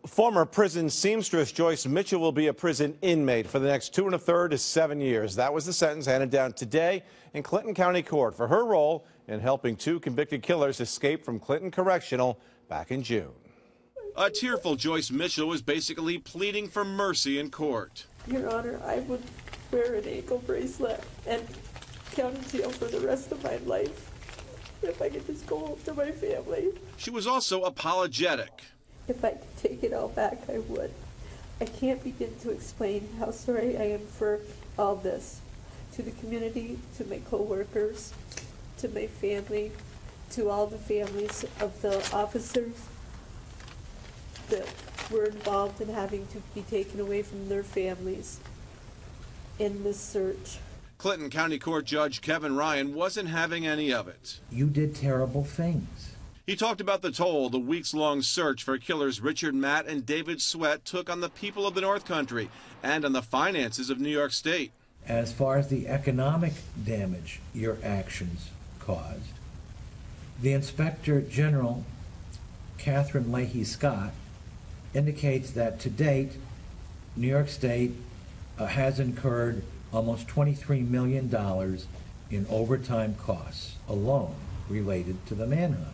Former prison seamstress Joyce Mitchell will be a prison inmate for the next 2 1/3 to 7 years. That was the sentence handed down today in Clinton County Court for her role in helping 2 convicted killers escape from Clinton Correctional back in June. A tearful Joyce Mitchell was basically pleading for mercy in court. Your Honor, I would wear an ankle bracelet and county jail for the rest of my life if I could just go home to my family. She was also apologetic. If I could take it all back, I would. I can't begin to explain how sorry I am for all this. To the community, to my co-workers, to my family, to all the families of the officers that were involved in having to be taken away from their families in this search. Clinton County Court Judge Kevin Ryan wasn't having any of it. You did terrible things. He talked about the toll the weeks-long search for killers Richard Matt and David Sweat took on the people of the North Country and on the finances of New York State. As far as the economic damage your actions caused, the Inspector General, Catherine Leahy Scott, indicates that to date, New York State has incurred almost $23 million in overtime costs alone related to the manhunt.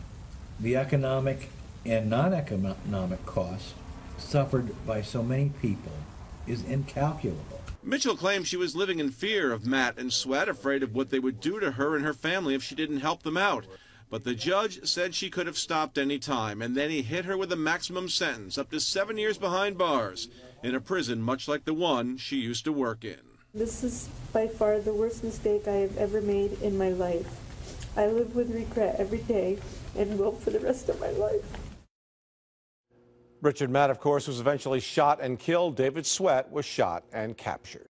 The economic and non-economic costs suffered by so many people is incalculable. Mitchell claims she was living in fear of Matt and Sweat, afraid of what they would do to her and her family if she didn't help them out. But the judge said she could have stopped any time, and then he hit her with a maximum sentence, up to 7 years behind bars, in a prison much like the one she used to work in. This is by far the worst mistake I have ever made in my life. I live with regret every day and will for the rest of my life. Richard Matt, of course, was eventually shot and killed. David Sweat was shot and captured.